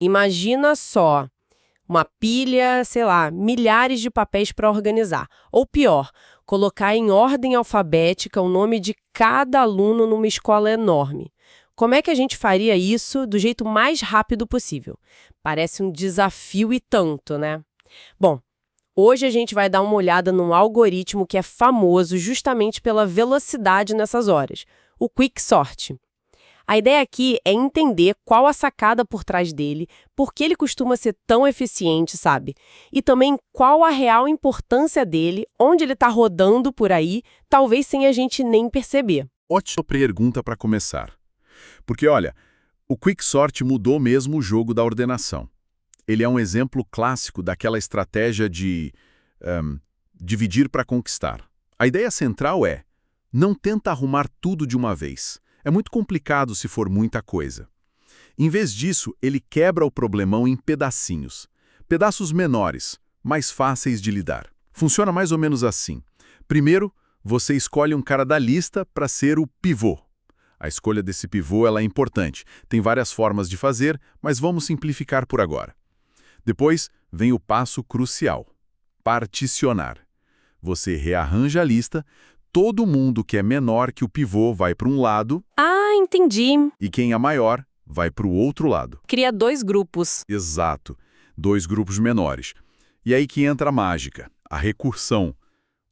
Imagina só, uma pilha, sei lá, milhares de papéis para organizar. Ou pior, colocar em ordem alfabética o nome de cada aluno numa escola enorme. Como é que a gente faria isso do jeito mais rápido possível? Parece um desafio e tanto, né? Bom, hoje a gente vai dar uma olhada num algoritmo que é famoso justamente pela velocidade nessas horas, o Quicksort. A ideia aqui é entender qual a sacada por trás dele, por que ele costuma ser tão eficiente, sabe? E também qual a real importância dele, onde ele está rodando por aí, talvez sem a gente nem perceber. Ótima pergunta para começar. Porque, olha, o Quicksort mudou mesmo o jogo da ordenação. Ele é um exemplo clássico daquela estratégia de dividir para conquistar. A ideia central é, não tenta arrumar tudo de uma vez. É muito complicado se for muita coisa. Em vez disso, ele quebra o problemão em pedacinhos. Pedaços menores, mais fáceis de lidar. Funciona mais ou menos assim. Primeiro, você escolhe um cara da lista para ser o pivô. A escolha desse pivô ela é importante. Tem várias formas de fazer, mas vamos simplificar por agora. Depois, vem o passo crucial. Particionar. Você rearranja a lista, todo mundo que é menor que o pivô vai para um lado. Ah, entendi. E quem é maior vai para o outro lado. Cria 2 grupos. Exato. 2 grupos menores. E aí que entra a mágica, a recursão.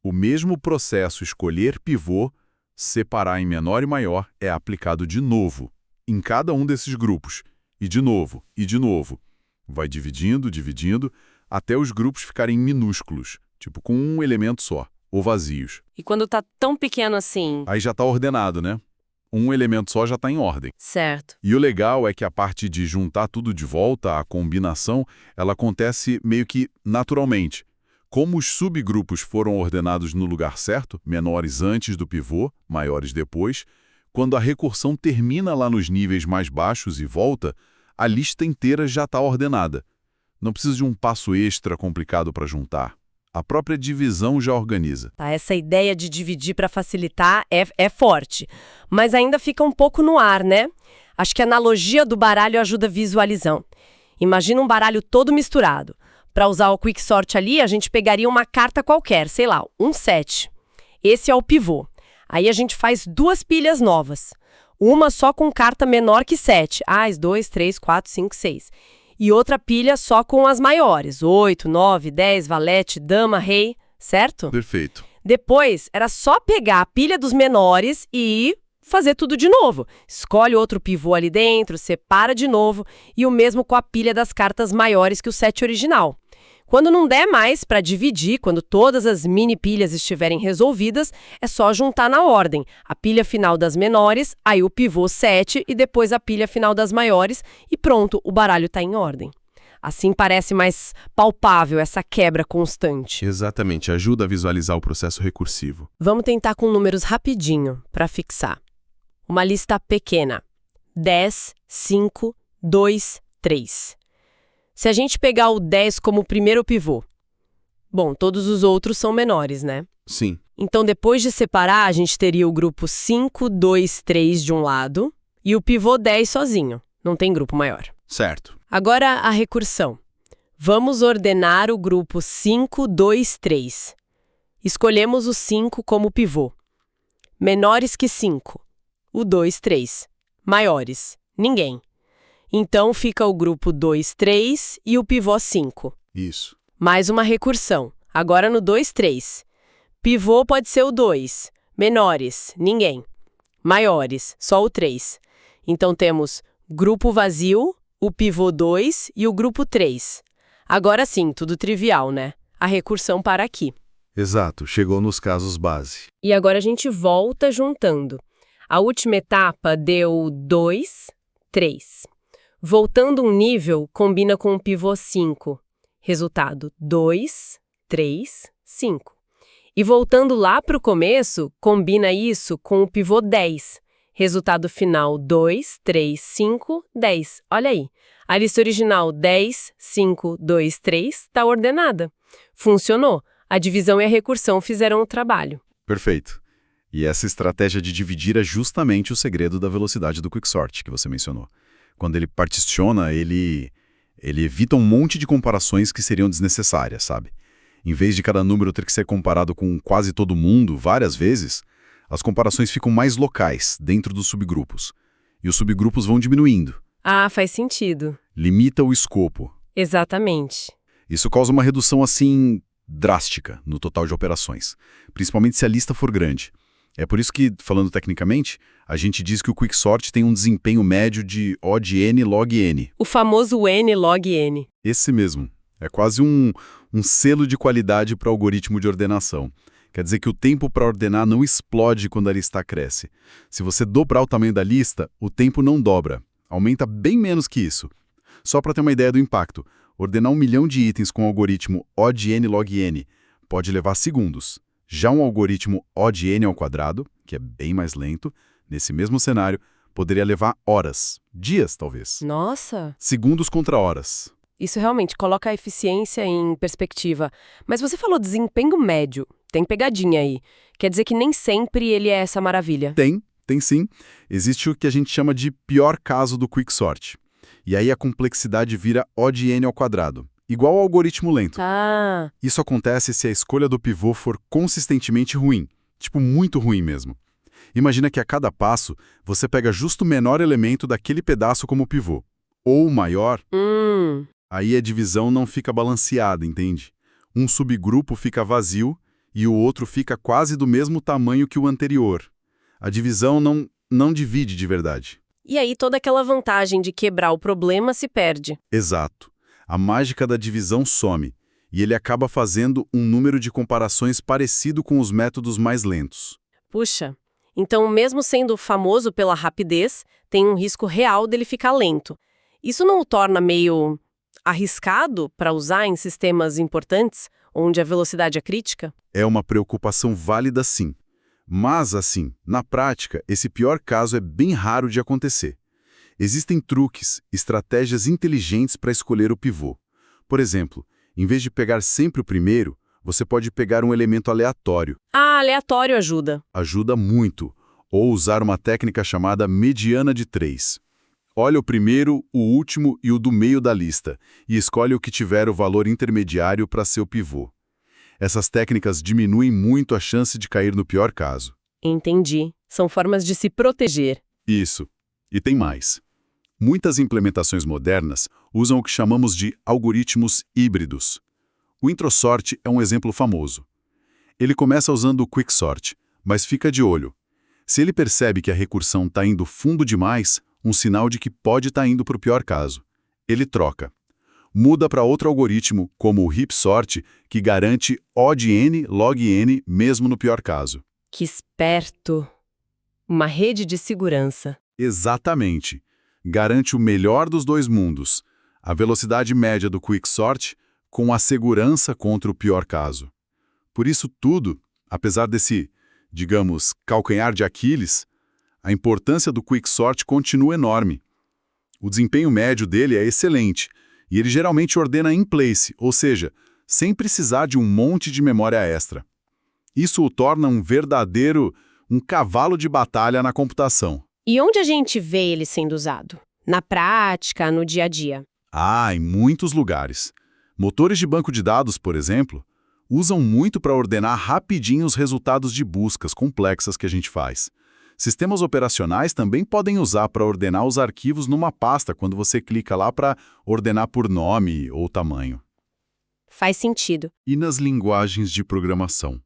O mesmo processo escolher pivô, separar em menor e maior, é aplicado de novo, em cada um desses grupos. E de novo, e de novo. Vai dividindo, dividindo, até os grupos ficarem minúsculos, tipo com um elemento só, ou vazios. E quando tá tão pequeno assim? Aí já está ordenado, né? Um elemento só já está em ordem. Certo. E o legal é que a parte de juntar tudo de volta, a combinação, ela acontece meio que naturalmente. Como os subgrupos foram ordenados no lugar certo, menores antes do pivô, maiores depois, quando a recursão termina lá nos níveis mais baixos e volta, a lista inteira já está ordenada. Não precisa de um passo extra complicado para juntar. A própria divisão já organiza. Tá, essa ideia de dividir para facilitar é forte, mas ainda fica um pouco no ar, né? Acho que a analogia do baralho ajuda a visualizar. Imagina um baralho todo misturado. Para usar o Quicksort ali, a gente pegaria uma carta qualquer, sei lá, um 7. Esse é o pivô. Aí a gente faz 2 pilhas novas. Uma só com carta menor que 7. As, 2, 3, 4, 5, 6. E outra pilha só com as maiores. 8, 9, 10, valete, dama, rei, certo? Perfeito. Depois, era só pegar a pilha dos menores e fazer tudo de novo. Escolhe outro pivô ali dentro, separa de novo, e o mesmo com a pilha das cartas maiores que o 7 original. Quando não der mais para dividir, quando todas as mini pilhas estiverem resolvidas, é só juntar na ordem. A pilha final das menores, aí o pivô 7 e depois a pilha final das maiores e pronto, o baralho está em ordem. Assim parece mais palpável essa quebra constante. Exatamente, ajuda a visualizar o processo recursivo. Vamos tentar com números rapidinho para fixar. Uma lista pequena. 10, 5, 2, 3. Se a gente pegar o 10 como o primeiro pivô, bom, todos os outros são menores, né? Sim. Então, depois de separar, a gente teria o grupo 5, 2, 3 de um lado e o pivô 10 sozinho. Não tem grupo maior. Certo. Agora, a recursão. Vamos ordenar o grupo 5, 2, 3. Escolhemos o 5 como pivô. Menores que 5. O 2, 3. Maiores. Ninguém. Então, fica o grupo 2, 3 e o pivô 5. Isso. Mais uma recursão. Agora no 2, 3. Pivô pode ser o 2. Menores, ninguém. Maiores, só o 3. Então, temos grupo vazio, o pivô 2 e o grupo 3. Agora sim, tudo trivial, né? A recursão para aqui. Exato, chegou nos casos base. E agora a gente volta juntando. A última etapa deu 2, 3. Voltando um nível, combina com o pivô 5. Resultado 2, 3, 5. E voltando lá para o começo, combina isso com o pivô 10. Resultado final 2, 3, 5, 10. Olha aí. A lista original 10, 5, 2, 3 está ordenada. Funcionou. A divisão e a recursão fizeram o trabalho. Perfeito. E essa estratégia de dividir é justamente o segredo da velocidade do Quicksort que você mencionou. Quando ele particiona, ele Ele evita um monte de comparações que seriam desnecessárias, sabe? Em vez de cada número ter que ser comparado com quase todo mundo várias vezes, as comparações ficam mais locais, dentro dos subgrupos. E os subgrupos vão diminuindo. Ah, faz sentido. Limita o escopo. Exatamente. Isso causa uma redução, assim, drástica no total de operações, principalmente se a lista for grande. É por isso que, falando tecnicamente, a gente diz que o Quicksort tem um desempenho médio de O de N log N. O famoso N log N. Esse mesmo. É quase um selo de qualidade para o algoritmo de ordenação. Quer dizer que o tempo para ordenar não explode quando a lista cresce. Se você dobrar o tamanho da lista, o tempo não dobra. Aumenta bem menos que isso. Só para ter uma ideia do impacto, ordenar 1 milhão de itens com o algoritmo O de N log N pode levar segundos. Já um algoritmo O de N ao quadrado, que é bem mais lento, nesse mesmo cenário, poderia levar horas, dias talvez. Nossa! Segundos contra horas. Isso realmente coloca a eficiência em perspectiva. Mas você falou desempenho médio. Tem pegadinha aí. Quer dizer que nem sempre ele é essa maravilha. Tem sim. Existe o que a gente chama de pior caso do Quicksort. E aí a complexidade vira O de N ao quadrado, igual ao algoritmo lento. Ah, Isso acontece se a escolha do pivô for consistentemente ruim, tipo muito ruim mesmo. Imagina que a cada passo você pega justo o menor elemento daquele pedaço como pivô, ou o maior. Aí a divisão não fica balanceada, entende? Um subgrupo fica vazio e o outro fica quase do mesmo tamanho que o anterior. A divisão não divide de verdade. E aí toda aquela vantagem de quebrar o problema se perde. Exato. A mágica da divisão some, e ele acaba fazendo um número de comparações parecido com os métodos mais lentos. Puxa, então mesmo sendo famoso pela rapidez, tem um risco real dele ficar lento. Isso não o torna meio arriscado para usar em sistemas importantes, onde a velocidade é crítica? É uma preocupação válida sim. Mas, assim, na prática, esse pior caso é bem raro de acontecer. Existem truques, estratégias inteligentes para escolher o pivô. Por exemplo, em vez de pegar sempre o primeiro, você pode pegar um elemento aleatório. Ah, aleatório ajuda. Ajuda muito. Ou usar uma técnica chamada mediana de 3. Olha o primeiro, o último e o do meio da lista, e escolhe o que tiver o valor intermediário para seu pivô. Essas técnicas diminuem muito a chance de cair no pior caso. Entendi. São formas de se proteger. Isso. E tem mais. Muitas implementações modernas usam o que chamamos de algoritmos híbridos. O Introsort é um exemplo famoso. Ele começa usando o Quicksort, mas fica de olho. Se ele percebe que a recursão está indo fundo demais, um sinal de que pode estar indo para o pior caso. Ele troca. Muda para outro algoritmo, como o Heapsort, que garante O de N log N mesmo no pior caso. Que esperto. Uma rede de segurança. Exatamente. Garante o melhor dos dois mundos, a velocidade média do Quicksort com a segurança contra o pior caso. Por isso tudo, apesar desse, digamos, calcanhar de Aquiles, a importância do Quicksort continua enorme. O desempenho médio dele é excelente, e ele geralmente ordena in place, ou seja, sem precisar de um monte de memória extra. Isso o torna um cavalo de batalha na computação. E onde a gente vê ele sendo usado? Na prática, no dia a dia? Ah, em muitos lugares. Motores de banco de dados, por exemplo, usam muito para ordenar rapidinho os resultados de buscas complexas que a gente faz. Sistemas operacionais também podem usar para ordenar os arquivos numa pasta quando você clica lá para ordenar por nome ou tamanho. Faz sentido. E nas linguagens de programação,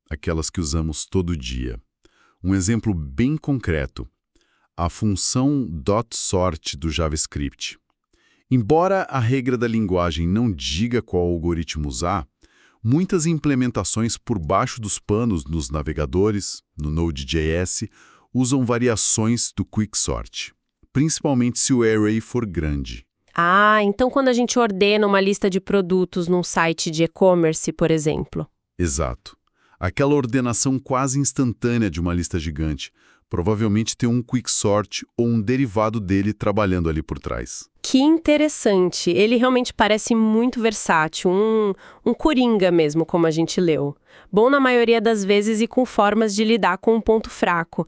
aquelas que usamos todo dia. Um exemplo bem concreto, a função .sort do JavaScript. Embora a regra da linguagem não diga qual algoritmo usar, muitas implementações por baixo dos panos nos navegadores, no Node.js, usam variações do Quicksort, principalmente se o array for grande. Ah, então quando a gente ordena uma lista de produtos num site de e-commerce, por exemplo. Exato. Aquela ordenação quase instantânea de uma lista gigante provavelmente tem um Quicksort ou um derivado dele trabalhando ali por trás. Que interessante. Ele realmente parece muito versátil, um coringa mesmo, como a gente leu. Bom na maioria das vezes e com formas de lidar com um ponto fraco.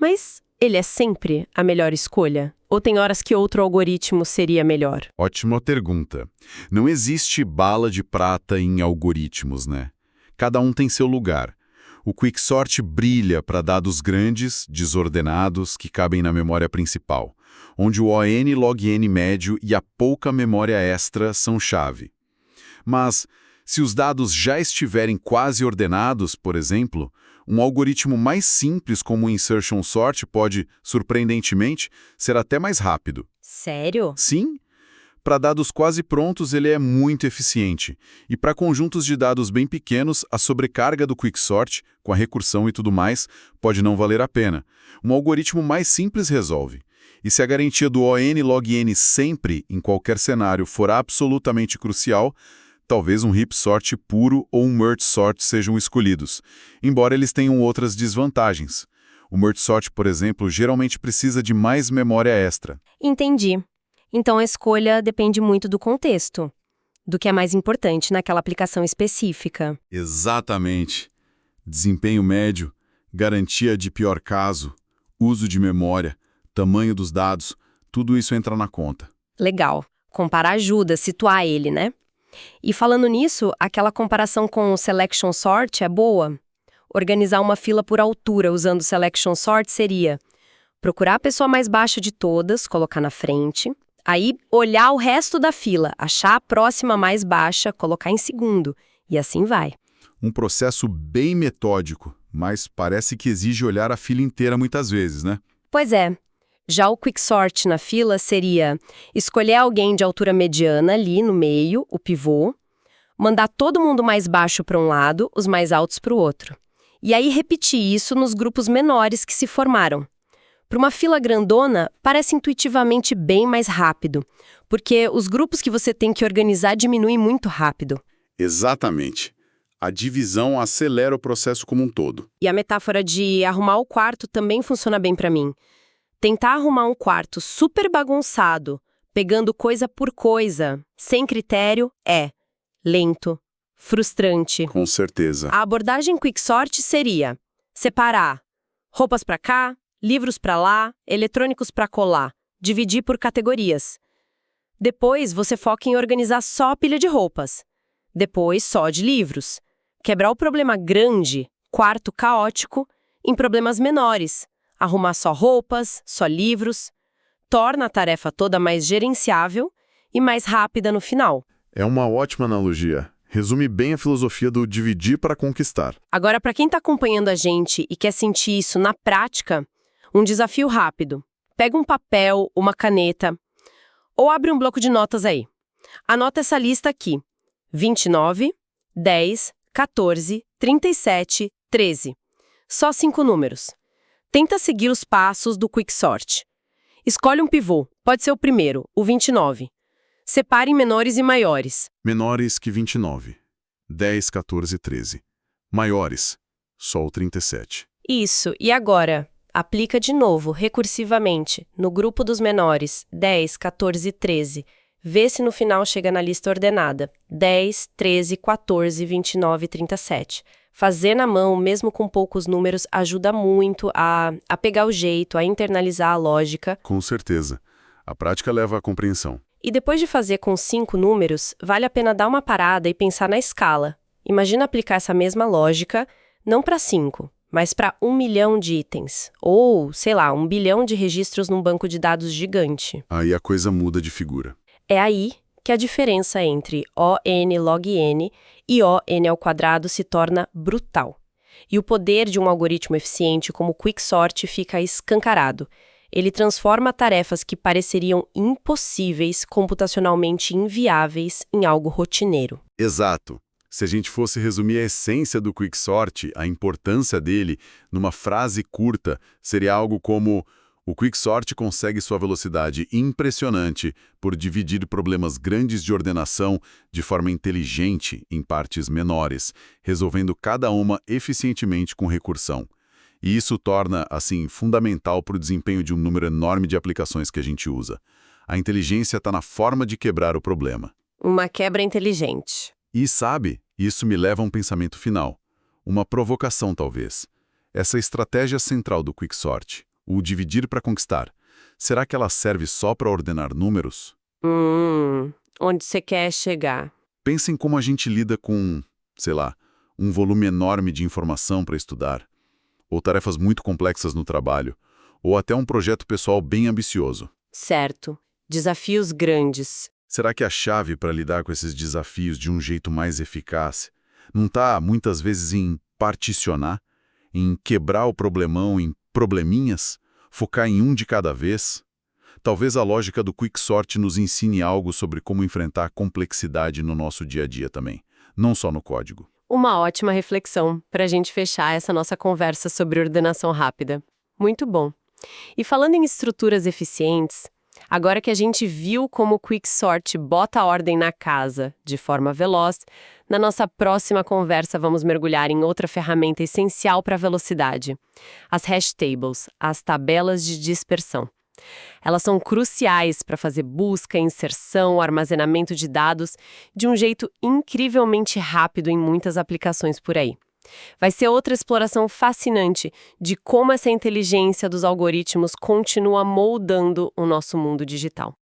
Mas ele é sempre a melhor escolha? Ou tem horas que outro algoritmo seria melhor? Ótima pergunta. Não existe bala de prata em algoritmos, né? Cada um tem seu lugar. O Quicksort brilha para dados grandes, desordenados, que cabem na memória principal, onde o ON log N médio e a pouca memória extra são chave. Mas, se os dados já estiverem quase ordenados, por exemplo, um algoritmo mais simples como o Insertion Sort pode, surpreendentemente, ser até mais rápido. Sério? Sim, para dados quase prontos ele é muito eficiente, e para conjuntos de dados bem pequenos, a sobrecarga do Quicksort, com a recursão e tudo mais, pode não valer a pena. Um algoritmo mais simples resolve. E se a garantia do ON log N sempre, em qualquer cenário, for absolutamente crucial, talvez um heap sort puro ou um merge sort sejam escolhidos, embora eles tenham outras desvantagens. O merge sort, por exemplo, geralmente precisa de mais memória extra. Entendi. Então a escolha depende muito do contexto, do que é mais importante naquela aplicação específica. Exatamente. Desempenho médio, garantia de pior caso, uso de memória, tamanho dos dados, tudo isso entra na conta. Legal. Comparar ajuda a situar ele, né? E falando nisso, aquela comparação com o Selection Sort é boa. Organizar uma fila por altura usando o Selection Sort seria procurar a pessoa mais baixa de todas, colocar na frente, aí olhar o resto da fila, achar a próxima mais baixa, colocar em segundo, e assim vai. Um processo bem metódico, mas parece que exige olhar a fila inteira muitas vezes, né? Pois é. Já o Quicksort na fila seria escolher alguém de altura mediana ali no meio, o pivô, mandar todo mundo mais baixo para um lado, os mais altos para o outro. E aí repetir isso nos grupos menores que se formaram. Para uma fila grandona, parece intuitivamente bem mais rápido, porque os grupos que você tem que organizar diminuem muito rápido. Exatamente. A divisão acelera o processo como um todo. E a metáfora de arrumar o quarto também funciona bem para mim. Tentar arrumar um quarto super bagunçado, pegando coisa por coisa, sem critério, é lento, frustrante. Com certeza. A abordagem Quicksort seria separar roupas para cá, livros para lá, eletrônicos para colar, dividir por categorias. Depois você foca em organizar só a pilha de roupas. Depois só de livros. Quebrar o problema grande, quarto caótico, em problemas menores. Arrumar só roupas, só livros, torna a tarefa toda mais gerenciável e mais rápida no final. É uma ótima analogia. Resume bem a filosofia do dividir para conquistar. Agora, para quem está acompanhando a gente e quer sentir isso na prática, um desafio rápido. Pega um papel, uma caneta, ou abre um bloco de notas aí. Anota essa lista aqui. 29, 10, 14, 37, 13. Só 5 números. Tenta seguir os passos do Quicksort. Escolhe um pivô, pode ser o primeiro, o 29. Separe em menores e maiores. Menores que 29. 10, 14, 13. Maiores, só o 37. Isso, e agora? Aplica de novo, recursivamente, no grupo dos menores, 10, 14 e 13. Vê se no final chega na lista ordenada, 10, 13, 14, 29 e 37. Fazer na mão, mesmo com poucos números, ajuda muito a pegar o jeito, a internalizar a lógica. Com certeza. A prática leva à compreensão. E depois de fazer com 5 números, vale a pena dar uma parada e pensar na escala. Imagina aplicar essa mesma lógica, não para 5, mas para 1 milhão de itens. Ou, sei lá, 1 bilhão de registros num banco de dados gigante. Aí a coisa muda de figura. É aí que a diferença entre ON log N e ON ao quadrado se torna brutal. E o poder de um algoritmo eficiente como o Quicksort fica escancarado. Ele transforma tarefas que pareceriam impossíveis, computacionalmente inviáveis, em algo rotineiro. Exato. Se a gente fosse resumir a essência do Quicksort, a importância dele, numa frase curta, seria algo como: o Quicksort consegue sua velocidade impressionante por dividir problemas grandes de ordenação de forma inteligente em partes menores, resolvendo cada uma eficientemente com recursão. E isso torna, assim, fundamental para o desempenho de um número enorme de aplicações que a gente usa. A inteligência está na forma de quebrar o problema. Uma quebra inteligente. E sabe, isso me leva a um pensamento final. Uma provocação, talvez. Essa estratégia central do Quicksort, o dividir para conquistar, será que ela serve só para ordenar números? Onde você quer chegar? Pensa em como a gente lida com, sei lá, um volume enorme de informação para estudar, ou tarefas muito complexas no trabalho, ou até um projeto pessoal bem ambicioso. Certo. Desafios grandes. Será que a chave para lidar com esses desafios de um jeito mais eficaz não está, muitas vezes, em particionar, em quebrar o problemão em probleminhas, focar em um de cada vez? Talvez a lógica do Quicksort nos ensine algo sobre como enfrentar a complexidade no nosso dia a dia também, não só no código. Uma ótima reflexão para a gente fechar essa nossa conversa sobre ordenação rápida. Muito bom. E falando em estruturas eficientes, agora que a gente viu como o Quicksort bota a ordem na casa de forma veloz, na nossa próxima conversa vamos mergulhar em outra ferramenta essencial para a velocidade: as hash tables, as tabelas de dispersão. Elas são cruciais para fazer busca, inserção, armazenamento de dados de um jeito incrivelmente rápido em muitas aplicações por aí. Vai ser outra exploração fascinante de como essa inteligência dos algoritmos continua moldando o nosso mundo digital.